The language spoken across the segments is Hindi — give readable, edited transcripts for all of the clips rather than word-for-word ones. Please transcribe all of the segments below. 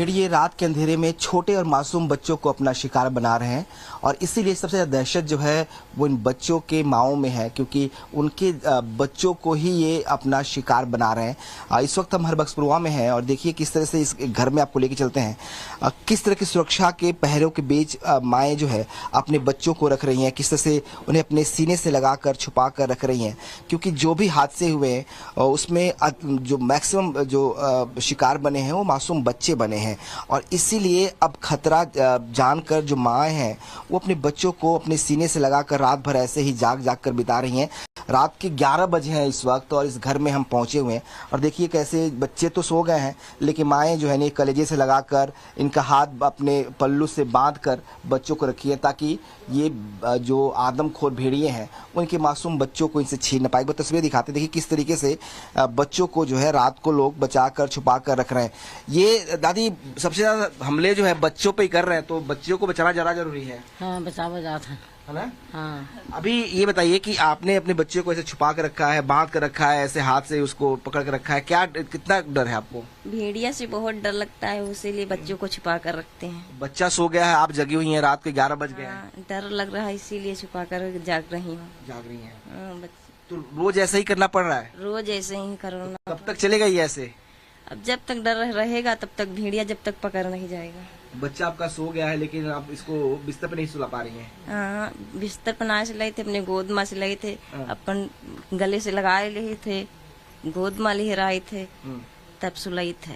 भेड़िए रात के अंधेरे में छोटे और मासूम बच्चों को अपना शिकार बना रहे हैं और इसीलिए सबसे ज़्यादा दहशत जो है वो इन बच्चों के माओं में है, क्योंकि उनके बच्चों को ही ये अपना शिकार बना रहे हैं। इस वक्त हम हरबख्शपुरवा में हैं और देखिए किस तरह से इस घर में आपको लेके चलते हैं, किस तरह की सुरक्षा के पहरों के बीच माएँ जो है अपने बच्चों को रख रही हैं, किस तरह से उन्हें अपने सीने से लगा कर छुपा कर रख रही हैं, क्योंकि जो भी हादसे हुए हैं उसमें जो मैक्सिमम जो शिकार बने हैं वो मासूम बच्चे बने हैं। और इसीलिए अब खतरा जानकर जो माँ हैं वो अपने बच्चों को अपने सीने से लगाकर रात भर ऐसे ही जाग जाग कर बिता रही हैं। रात के 11 बजे हैं इस वक्त और इस घर में हम पहुंचे हुए हैं और देखिए कैसे बच्चे तो सो गए हैं लेकिन माएँ जो है ना कलेजे से लगाकर इनका हाथ अपने पल्लू से बांध कर बच्चों को रखी है ताकि ये जो आदमखोर भेड़िए हैं उनके मासूम बच्चों को इनसे छीन न पाए। वो तस्वीरें दिखाते देखिए किस तरीके से बच्चों को जो है रात को लोग बचा कर छुपा कर रख रहे हैं। ये दादी सबसे ज्यादा हमले जो है बच्चों पे ही कर रहे हैं, तो बच्चों को बचाना जरा जरूरी है। हाँ, बचावा जाता है ना? हाँ। अभी ये बताइए कि आपने अपने बच्चे को ऐसे छुपा कर रखा है, बांध कर रखा है, ऐसे हाथ से उसको पकड़ कर रखा है, क्या कितना डर है आपको? भेड़िया से बहुत डर लगता है, इसीलिए बच्चों को छुपा कर रखते हैं। बच्चा सो गया है, आप जगी हुई हैं, रात के 11 बज गए हैं। डर लग रहा है इसीलिए छुपा कर जाग रही हूँ। जाग रही हैं। तो रोज ऐसा ही करना पड़ रहा है? रोज ऐसे ही करना। कब तक चलेगा ये ऐसे? अब जब तक डर रहेगा तब तक भेड़िया जब तक पकड़ नहीं जाएगा। बच्चा आपका सो गया है लेकिन आप इसको बिस्तर पे नहीं सुला पा रही हैं। हाँ, बिस्तर पर ना सिलाई थे, अपने गोद में सिलाई थे, अपन गले से लगाए ले थे, गोद में लहराए थे, तब सुलाई थे।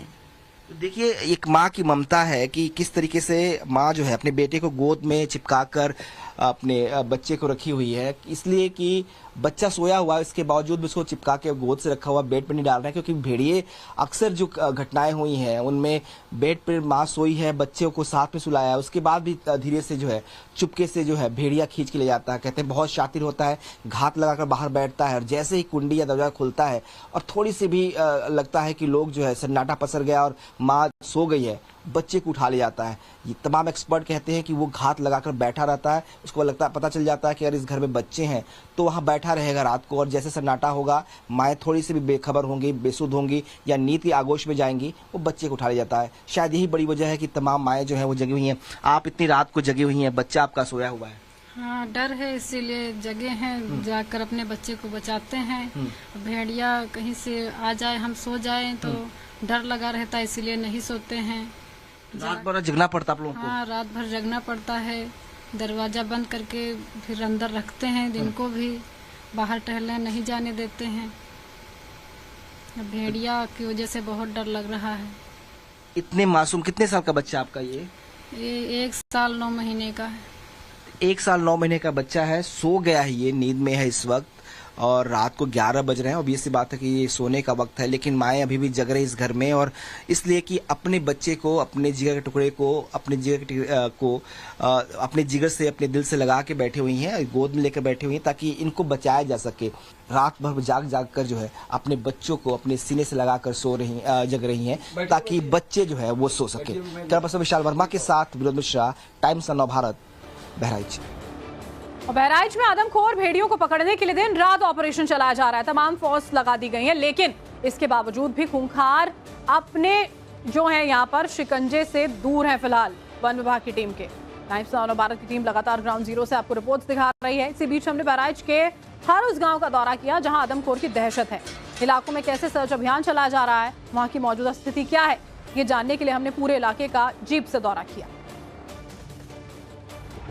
तो देखिए एक माँ की ममता है कि किस तरीके से माँ जो है अपने बेटे को गोद में चिपका कर अपने बच्चे को रखी हुई है, इसलिए कि बच्चा सोया हुआ है इसके बावजूद भी उसको चिपका के गोद से रखा हुआ, बेड पर नहीं डाल रहे हैं, क्योंकि भेड़िए अक्सर जो घटनाएं हुई हैं उनमें बेड पर माँ सोई है, बच्चे को साथ में सुलाया है, उसके बाद भी धीरे से जो है चुपके से जो है भेड़िया खींच के ले जाता है। कहते हैं बहुत शातिर होता है, घात लगाकर बाहर बैठता है और जैसे ही कुंडी या दरवाजा खुलता है और थोड़ी सी भी लगता है कि लोग जो है सन्नाटा पसर गया और माँ सो गई है, बच्चे को उठा ले जाता है। ये तमाम एक्सपर्ट कहते हैं कि वो घात लगाकर बैठा रहता है, उसको पता चल जाता है कि अगर इस घर में बच्चे हैं तो वहाँ बैठा रहेगा रात को, और जैसे सन्नाटा होगा माएँ थोड़ी सी भी बेखबर होंगी, बेसुध होंगी या नींद की आगोश में जाएंगी, वो बच्चे को उठा ले जाता है। शायद यही बड़ी वजह है कि तमाम माएँ जो हैं वो जगी हुई हैं। आप इतनी रात को जगी हुई हैं, बच्चा आपका सोया हुआ है। हाँ, डर है इसीलिए जगे हैं, जाकर अपने बच्चे को बचाते हैं। भेड़िया कहीं से आ जाए, हम सो जाए तो डर लगा रहता है, इसीलिए नहीं सोते हैं। रात भर जगना पड़ता आप लोगों को? हाँ, रात भर जगना पड़ता है, दरवाजा बंद करके फिर अंदर रखते हैं, दिन को भी बाहर टहलने नहीं जाने देते हैं। भेड़िया की वजह से बहुत डर लग रहा है। इतने मासूम, कितने साल का बच्चा आपका? ये 1 साल 9 महीने का है। 1 साल 9 महीने का बच्चा है, सो गया है, ये नींद में है इस वक्त और रात को 11 बज रहे हैं। अब ये सी बात है कि ये सोने का वक्त है, लेकिन माएँ अभी भी जग रही इस घर में, और इसलिए कि अपने बच्चे को, अपने जिगर के टुकड़े को, अपने जिगर से, अपने दिल से लगा के बैठी हुई हैं, गोद में लेकर बैठी हुई हैं ताकि इनको बचाया जा सके। रात भर जाग जाग कर जो है अपने बच्चों को अपने सीने से लगाकर जग रही हैं ताकि बच्चे जो है वो सो सके। कैमरा पर्सन विशाल वर्मा के साथ विनोद मिश्रा, टाइम्स ऑफ भारत, बहराइच। और बहराइच में आदमखोर भेड़ियों को पकड़ने के लिए दिन रात ऑपरेशन चलाया जा रहा है, तमाम फोर्स लगा दी गई है, लेकिन इसके बावजूद भी खूंखार अपने जो है यहाँ पर शिकंजे से दूर है फिलहाल वन विभाग की टीम के। टाइम्स ऑफ भारत की टीम लगातार ग्राउंड जीरो से आपको रिपोर्ट्स दिखा रही है। इसी बीच हमने बहराइच के हर उस गांव का दौरा किया जहां आदमखोर की दहशत है। इलाकों में कैसे सर्च अभियान चलाया जा रहा है, वहां की मौजूदा स्थिति क्या है, ये जानने के लिए हमने पूरे इलाके का जीप से दौरा किया।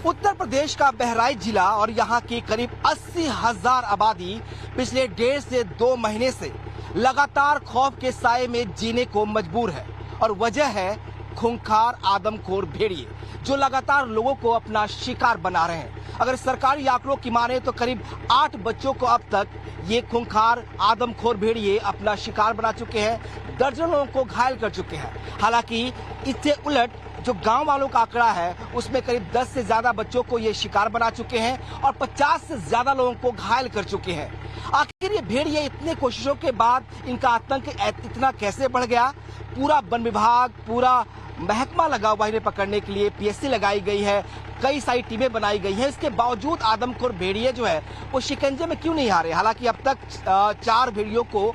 उत्तर प्रदेश का बहराइच जिला और यहाँ की करीब 80,000 आबादी पिछले 1.5 से 2 महीने से लगातार खौफ के साए में जीने को मजबूर है, और वजह है खूंखार आदमखोर भेड़िए जो लगातार लोगों को अपना शिकार बना रहे हैं। अगर सरकारी आंकड़ों की माने तो करीब 8 बच्चों को अब तक ये खूंखार आदमखोर भेड़िए अपना शिकार बना चुके हैं, दर्जनों लोगों को घायल कर चुके हैं। हालांकि इससे उलट जो गांव वालों का आंकड़ा है उसमें करीब 10 से ज्यादा बच्चों को ये शिकार बना चुके हैं और 50 से ज्यादा लोगों को घायल कर चुके हैं। आखिर ये भेड़िए इतने कोशिशों के बाद इनका आतंक इतना कैसे बढ़ गया? पूरा वन विभाग, पूरा महकमा लगा हुआ इन्हें पकड़ने के लिए, पीएससी लगाई गई है, कई सारी टीमें बनाई गई हैं, इसके बावजूद आदमखोर भेड़िए जो है वो शिकंजे में क्यों नहीं आ रहे? हालांकि अब तक 4 भेड़ियों को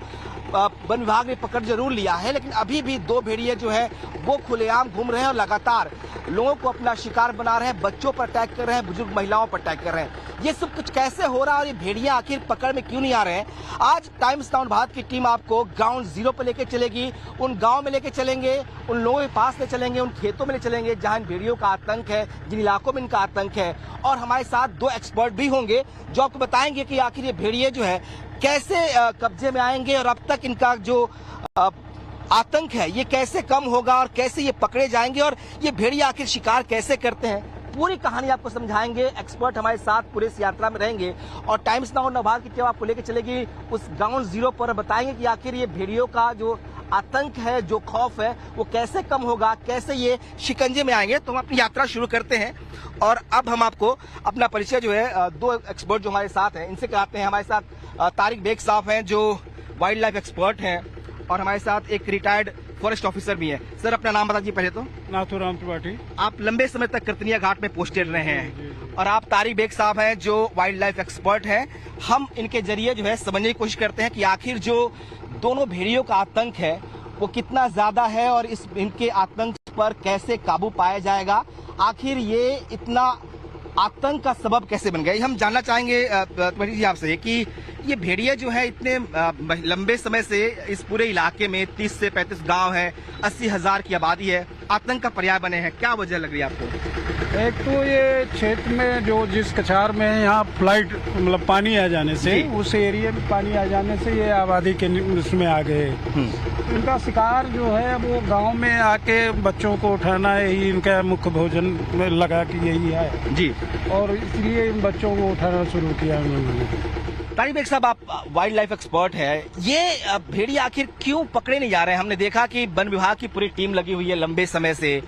वन विभाग ने पकड़ जरूर लिया है, लेकिन अभी भी 2 भेड़िए जो है वो खुलेआम घूम रहे हैं और लगातार लोगों को अपना शिकार बना रहे हैं, बच्चों पर अटैक कर रहे हैं, बुजुर्ग महिलाओं पर अटैक कर रहे हैं। ये सब कुछ कैसे हो रहा है और ये भेड़िया आखिर पकड़ में क्यों नहीं आ रहे हैं? आज टाइम्स नाउ भारत की टीम आपको ग्राउंड जीरो पर लेके चलेगी, उन गांव में लेके चलेंगे, उन लोगों के पास ले चलेंगे, उन खेतों में ले चलेंगे जहां इन भेड़ियों का आतंक है, जिन इलाकों में इनका आतंक है। और हमारे साथ 2 एक्सपर्ट भी होंगे जो आपको बताएंगे कि आखिर ये भेड़िए जो है कैसे कब्जे में आएंगे और अब तक इनका जो आतंक है ये कैसे कम होगा और कैसे ये पकड़े जाएंगे और ये भेड़िया आखिर शिकार कैसे करते हैं। पूरी कहानी आपको समझाएंगे। एक्सपर्ट हमारे साथ पूरे इस यात्रा में रहेंगे और टाइम्स नाउ नवभारत की टीम आपको लेकर चलेगी उस ग्राउंड जीरो पर, बताएंगे कि आखिर ये भेड़ियों का जो आतंक है, जो खौफ है, वो कैसे कम होगा, कैसे ये शिकंजे में आएंगे। तो हम अपनी यात्रा शुरू करते हैं और अब हम आपको अपना परिचय जो है 2 एक्सपर्ट जो हमारे साथ हैं इनसे कराते हैं। हमारे साथ तारिक बेग साहब हैं जो वाइल्ड लाइफ एक्सपर्ट हैं और हमारे साथ एक रिटायर्ड फॉरेस्ट ऑफिसर भी है। सर अपना नाम बता दीजिए पहले तो। नाथुराम त्रिपाठी। आप लंबे समय तक करतनिया घाट में पोस्टेड रहे हैं और आप तारिक बेग साहब हैं जो वाइल्ड लाइफ एक्सपर्ट हैं। हम इनके जरिए जो है समझने की कोशिश करते हैं कि आखिर जो दोनों भेड़ियों का आतंक है वो कितना ज्यादा है और इनके आतंक पर कैसे काबू पाया जाएगा, आखिर ये इतना आतंक का सबब कैसे बन गया। हम जानना चाहेंगे त्रिपाठी जी आपसे कि ये भेड़िए जो है इतने लंबे समय से इस पूरे इलाके में 30 से 35 गांव है, 80,000 की आबादी है, आतंक का पर्याय बने हैं, क्या वजह लग रही है आपको? एक तो ये क्षेत्र में जो जिस कछार में यहाँ फ्लाइट मतलब पानी आ जाने से, उस एरिया में पानी आ जाने से ये आबादी के उसमें आ गए। इनका शिकार जो है वो गांव में आके बच्चों को उठाना ही इनका मुख्य भोजन लगा कि यही है जी, और इसलिए इन बच्चों को उठाना शुरू किया उन्होंने। तारिक बेग साहब आप वाइल्ड लाइफ एक्सपर्ट है, ये भेड़िया आखिर क्यों पकड़े नहीं जा रहे हैं? हमने देखा कि वन विभाग की पूरी टीम लगी हुई है लंबे समय से,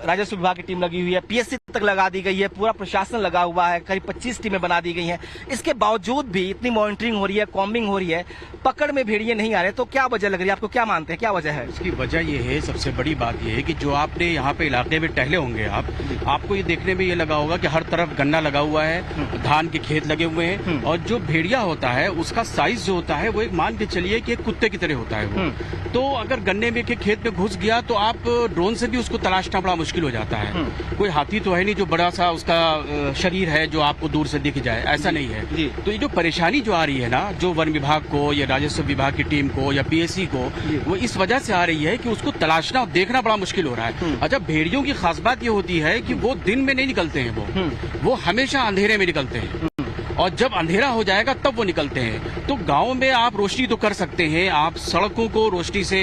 राजस्व विभाग की टीम लगी हुई है, पीएससी तक लगा दी गई है, पूरा प्रशासन लगा हुआ है, करीब 25 टीमें बना दी गई हैं। इसके बावजूद भी इतनी मॉनिटरिंग हो रही है, कॉम्बिंग हो रही है, पकड़ में भेड़िए नहीं आ रहे, तो क्या वजह लग रही है आपको? क्या मानते हैं क्या वजह है? इसकी वजह ये है, सबसे बड़ी बात ये है कि जो आपने यहाँ पे इलाके में टहले होंगे आपको ये देखने में ये लगा होगा कि हर तरफ गन्ना लगा हुआ है, धान के खेत लगे हुए हैं और जो भेड़िया होता है उसका साइज जो होता है वो एक मान के चलिए कि एक कुत्ते की तरह होता है वो। तो अगर गन्ने में के खेत में घुस गया तो आप ड्रोन से भी उसको तलाशना बड़ा मुश्किल हो जाता है। कोई हाथी तो है नहीं जो बड़ा सा उसका शरीर है जो आपको दूर से दिख जाए, ऐसा नहीं है। तो ये जो परेशानी जो आ रही है ना, जो वन विभाग को या राजस्व विभाग की टीम को या पीएससी को, वो इस वजह से आ रही है कि उसको तलाशना और देखना बड़ा मुश्किल हो रहा है। अच्छा, भेड़ियों की खास बात ये होती है कि वो दिन में नहीं निकलते हैं, वो हमेशा अंधेरे में निकलते हैं और जब अंधेरा हो जाएगा तब वो निकलते हैं। तो गांव में आप रोशनी तो कर सकते हैं, आप सड़कों को रोशनी से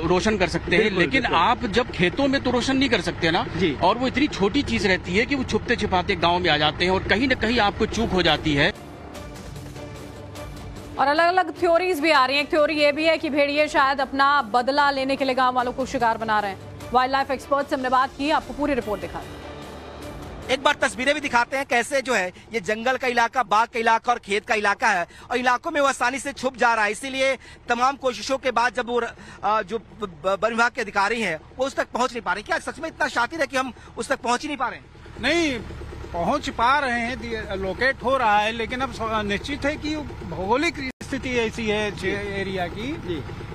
रोशन कर सकते हैं, लेकिन आप जब खेतों में तो रोशन नहीं कर सकते ना। और वो इतनी छोटी चीज रहती है कि वो छुपते छिपाते गांव में आ जाते हैं और कहीं न कहीं आपको चूक हो जाती है। और अलग अलग थ्योरीज भी आ रही हैं। एक थ्योरी ये भी है कि भेड़िए शायद अपना बदला लेने के लिए गांव वालों को शिकार बना रहे हैं। वाइल्ड लाइफ एक्सपर्ट से हमने बात की, आपको पूरी रिपोर्ट दिखा एक बार तस्वीरें भी दिखाते हैं कैसे जो है ये जंगल का इलाका, बाग का इलाका और खेत का इलाका है और इलाकों में वो आसानी से छुप जा रहा है। इसीलिए तमाम कोशिशों के बाद जब वो जो वन विभाग के अधिकारी हैं वो उस तक पहुंच नहीं पा रहे। क्या सच में इतना शातिर है कि हम उस तक पहुंच ही नहीं पा रहे हैं? नहीं, पहुंच पा रहे हैं, लोकेट हो रहा है, लेकिन अब निश्चित है कि भौगोलिक स्थिति ऐसी है एरिया की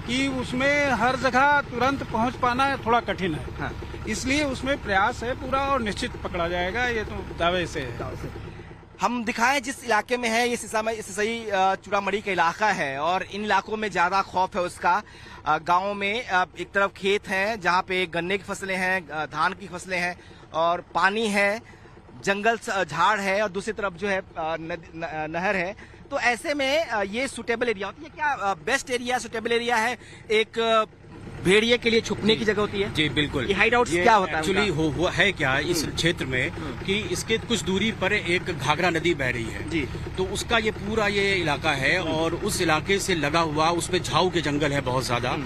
कि उसमें हर जगह तुरंत पहुंच पाना थोड़ा कठिन है। हाँ। इसलिए उसमें प्रयास है पूरा और निश्चित पकड़ा जाएगा, ये तो दावे से है। हम दिखाएं जिस इलाके में है, ये सही चूड़ामणि का इलाका है और इन इलाकों में ज्यादा खौफ है उसका। गाँव में एक तरफ खेत हैं जहाँ पे गन्ने की फसलें हैं, धान की फसलें हैं और पानी है, जंगल झाड़ है और दूसरी तरफ जो है नहर है। तो ऐसे में ये सुटेबल एरिया होती है। क्या बेस्ट एरिया, सुटेबल एरिया है एक भेड़िए के लिए छुपने की जगह होती है? जी बिल्कुल। ये हाइड आउट्स क्या होता है? एक्चुअली हुआ है क्या इस क्षेत्र में कि इसके कुछ दूरी पर एक घाघरा नदी बह रही है जी, तो उसका ये पूरा ये इलाका है और उस इलाके से लगा हुआ उसमें झाऊ के जंगल है बहुत ज्यादा।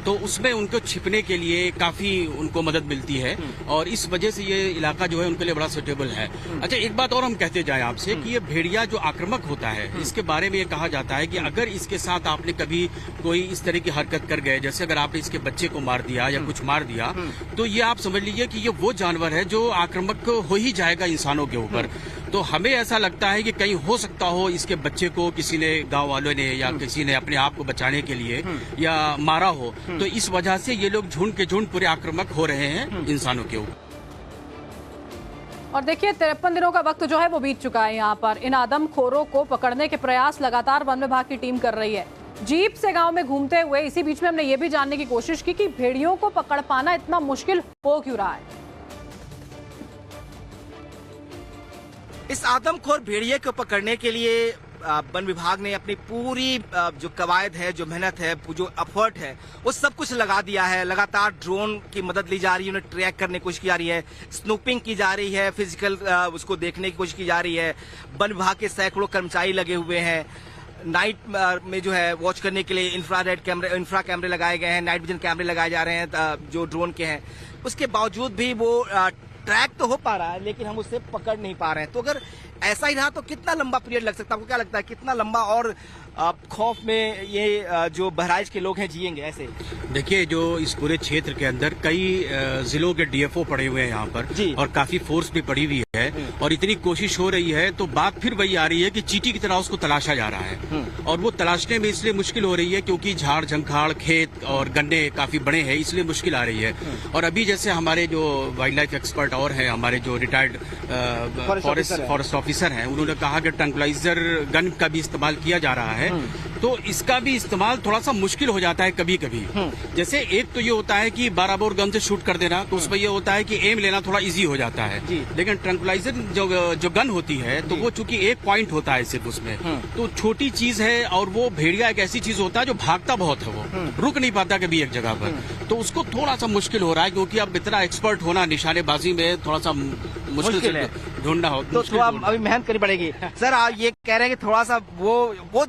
तो उसमें उनको छिपने के लिए काफी उनको मदद मिलती है और इस वजह से ये इलाका जो है उनके लिए बड़ा सुटेबल है। अच्छा, एक बात और हम कहते जाएं आपसे कि ये भेड़िया जो आक्रामक होता है, इसके बारे में ये कहा जाता है कि अगर इसके साथ आपने कभी कोई इस तरह की हरकत कर गए, जैसे अगर आपने इसके बच्चे को मार दिया या कुछ मार दिया, तो ये आप समझ लीजिए कि ये वो जानवर है जो आक्रामक हो ही जाएगा इंसानों के ऊपर। तो हमें ऐसा लगता है कि कहीं हो सकता हो इसके बच्चे को किसी ने, गांव वालों ने या किसी ने अपने आप को बचाने के लिए या मारा हो, तो इस वजह से ये लोग झुंड के झुंड पूरे आक्रामक हो रहे हैं इंसानों के ऊपर। और देखिए 53 दिनों का वक्त जो है वो बीत चुका है। यहाँ पर इन आदमखोरों को पकड़ने के प्रयास लगातार वन विभाग की टीम कर रही है, जीप से गांव में घूमते हुए। इसी बीच में हमने ये भी जानने की कोशिश की कि भेड़ियों को पकड़ पाना इतना मुश्किल हो क्यों रहा है। इस आदमखोर भेड़िए को पकड़ने के लिए वन विभाग ने अपनी पूरी जो कवायद है, जो मेहनत है, जो एफर्ट है, वो सब कुछ लगा दिया है। लगातार ड्रोन की मदद ली जा रही है, उन्हें ट्रैक करने की कोशिश की जा रही है, स्नूपिंग की जा रही है, फिजिकल उसको देखने की कोशिश की जा रही है। वन विभाग के सैकड़ों कर्मचारी लगे हुए हैं। नाइट में जो है वॉच करने के लिए इंफ्रा कैमरे लगाए गए हैं, नाइट विजन कैमरे लगाए जा रहे हैं जो ड्रोन के हैं। उसके बावजूद भी वो ट्रैक तो हो पा रहा है, लेकिन हम उससे पकड़ नहीं पा रहे हैं। तो अगर ऐसा ही रहा तो कितना लंबा पीरियड लग सकता है? आपको क्या लगता है कितना लंबा और खौफ में ये जो बहराइच के लोग हैं जिएंगे ऐसे? देखिए, जो इस पूरे क्षेत्र के अंदर कई जिलों के डीएफओ पड़े हुए हैं यहाँ पर और काफी फोर्स भी पड़ी हुई है और इतनी कोशिश हो रही है, तो बात फिर वही आ रही है कि चींटी की तरह उसको तलाशा जा रहा है। और वो तलाशने में इसलिए मुश्किल हो रही है क्योंकि झाड़ झंखाड़, खेत और गन्ने काफी बड़े हैं, इसलिए मुश्किल आ रही है। और अभी जैसे हमारे जो वाइल्ड लाइफ एक्सपर्ट और हैं, हमारे जो रिटायर्ड फॉरेस्ट ऑफिसर हैं, उन्होंने कहा कि ट्रैंक्विलाइजर गन का भी इस्तेमाल किया जा रहा है, तो इसका भी इस्तेमाल थोड़ा सा मुश्किल हो जाता है कभी कभी। जैसे एक तो ये होता है कि 12 बोर गन से शूट कर देना, तो उसमें ये होता है कि एम लेना थोड़ा इजी हो जाता है। लेकिन ट्रैंक्विलाइजर जो गन होती है, तो वो चूंकि एक पॉइंट होता है सिर्फ उसमें, तो छोटी चीज है। और वो भेड़िया एक ऐसी चीज होता है जो भागता बहुत है, वो रुक नहीं पाता कभी एक जगह पर, तो उसको थोड़ा सा मुश्किल हो रहा है क्योंकि अब इतना एक्सपर्ट होना निशानेबाजी में थोड़ा सा मुश्किल है, ढूंढना हो तो थोड़ा अभी मेहनत करनी पड़ेगी। सर, आप ये कह रहे हैं कि थोड़ा सा वो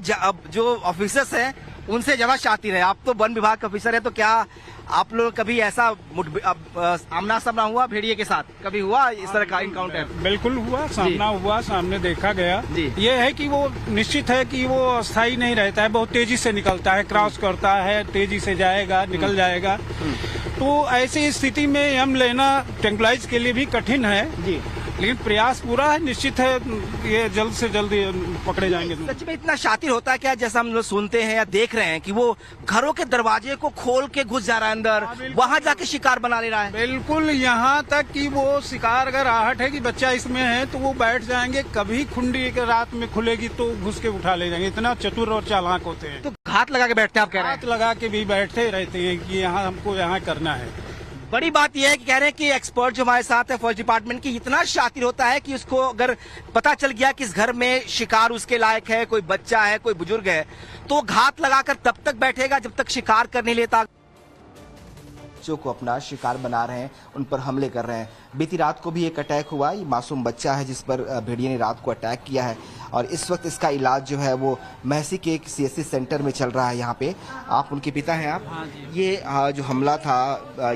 जो ऑफिसर्स हैं उनसे ज्यादा शातिर है। आप तो वन विभाग के ऑफिसर है, तो क्या आप लोग कभी ऐसा आमना सामना हुआ भेड़िए के साथ? कभी हुआ इस तरह का इनकाउंटर? बिल्कुल हुआ, सामना हुआ, सामने देखा गया। ये है कि वो निश्चित है कि वो स्थायी नहीं रहता है, बहुत तेजी से निकलता है, क्रॉस करता है, तेजी से जाएगा, निकल जाएगा। तो ऐसी स्थिति में हम लेना ट्रैंक्विलाइज के लिए भी कठिन है, लेकिन प्रयास पूरा है, निश्चित है ये जल्द से जल्द पकड़े जाएंगे। सच में इतना शातिर होता है क्या, जैसा हम लोग सुनते हैं या देख रहे हैं कि वो घरों के दरवाजे को खोल के घुस जा रहा है अंदर, वहां जाके शिकार बना ले रहा है? बिल्कुल, यहाँ तक कि वो शिकार अगर आहट है कि बच्चा इसमें है तो वो बैठ जाएंगे, कभी खुंडी के रात में खुलेगी तो घुस के उठा ले जाएंगे। इतना चतुर और चालाक होते हैं। तो घात लगा के बैठते हैं, आप कह रहे हैं? घात लगा के भी बैठते रहते हैं कि यहाँ हमको यहाँ करना है। बड़ी बात यह है कि कह रहे हैं कि एक्सपर्ट जो हमारे साथ है फॉरेस्ट डिपार्टमेंट की, इतना शातिर होता है कि उसको अगर पता चल गया कि इस घर में शिकार उसके लायक है, कोई बच्चा है, कोई बुजुर्ग है, तो घात लगाकर तब तक बैठेगा जब तक शिकार कर नहीं लेता। बच्चों को अपना शिकार बना रहे हैं, उन पर हमले कर रहे हैं। बीती रात को भी एक अटैक हुआ, ये मासूम बच्चा है जिस पर भेड़िए ने रात को अटैक किया है और इस वक्त इसका इलाज जो है वो महसी के एक सीएससी सेंटर में चल रहा है। यहाँ पे आप उनके पिता हैं आप? हाँ जी। ये जो हमला था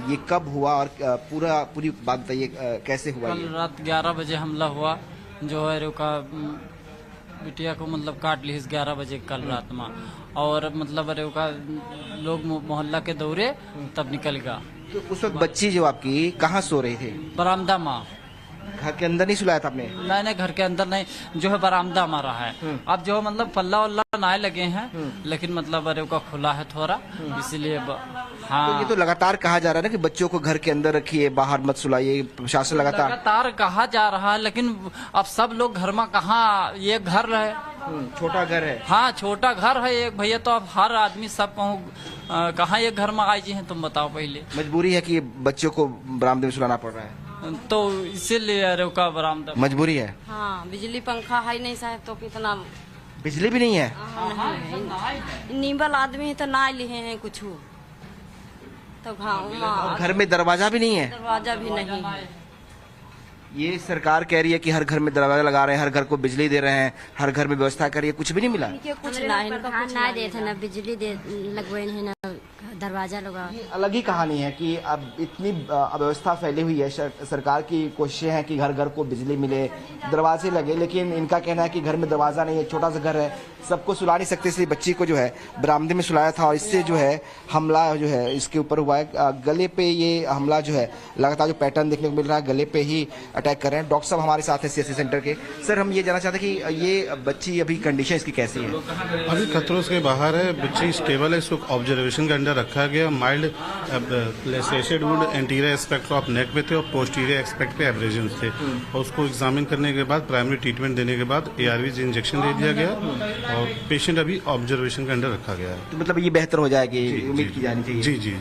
ये कब हुआ और पूरी बात बताइए, कैसे हुआ? कल रात 11 बजे हमला हुआ, जो है रुका बिटिया को मतलब काट ली 11 बजे कल रात में, और मतलब अरे का लोग मोहल्ला के दौरे तब निकल गया। तो उस वक्त बच्ची जो आपकी कहाँ सो रही थी? बरामदा माँ। घर के अंदर नहीं सुलाया था आपने? नहीं, घर के अंदर नहीं, जो है बरामदा मारा है। अब जो मतलब पल्ला वल्ला नए लगे हैं, लेकिन मतलब अरे का खुला है थोड़ा, इसीलिए हाँ। तो ये तो लगातार कहा जा रहा है ना कि बच्चों को घर के अंदर रखिए, बाहर मत सुलाइए, प्रशासन लगातार कहा जा रहा है, लेकिन अब सब लोग घर में कहाँ, ये घर है, छोटा घर है। हाँ, छोटा घर है एक भैया, तो अब हर आदमी सब कहूँ कहाँ ये घर में आई जी हैं, तुम बताओ। पहले मजबूरी है कि बच्चों को बरामदे में सुलाना पड़ रहा है, तो इसीलिए रुका बरामदा। मजबूरी है। हाँ, बिजली पंखा है नहीं साहब, तो कितना बिजली भी नहीं है। नीबल आदमी है तो ना लिए हैं कुछ, तो घर में दरवाजा भी नहीं है? दरवाजा भी नहीं है। ये सरकार कह रही है कि हर घर में दरवाजा लगा रहे हैं, हर घर को बिजली दे रहे हैं, हर घर में व्यवस्था करिए, कुछ भी नहीं मिला? कुछ ना ना देते ना बिजली दे लगवाए हैं, ना दरवाजा लगा। ये अलग ही कहानी है कि अब इतनी अव्यवस्था फैली हुई है। सरकार की कोशिशें हैं कि घर घर को बिजली मिले, दरवाजे लगे, लेकिन इनका कहना है कि घर में दरवाजा नहीं है, छोटा सा घर है, सबको सुला नहीं सकते, इसलिए बच्ची को जो है बरामदे में सुलाया था और इससे जो है हमला जो है इसके ऊपर हुआ है। गले पे ये हमला जो है लगातार जो पैटर्न देखने को मिल रहा है, गले पे ही अटैक कर रहे हैं। डॉक्टर साहब हमारे साथ हैं सीएससी सेंटर के। सर, हम ये जानना चाहते हैं कि ये बच्ची अभी कंडीशन इसकी कैसी है? अभी खतरों से बाहर है, बच्ची स्टेबल है, इसको ऑब्जर्वेशन के अंदर रखा गया। Mild lacerated wound anterior aspect of neck पे थे और पोस्टीरियर एस्पेक्ट पे एब्रेजन थे और उसको एग्जामिन करने के बाद प्राइमरी ट्रीटमेंट देने के बाद ARVs इंजेक्शन दे दिया गया और पेशेंट अभी ऑब्जर्वेशन के अंदर रखा गया है। तो मतलब ये बेहतर हो जाएगी, उम्मीद की जानी चाहिए। जी।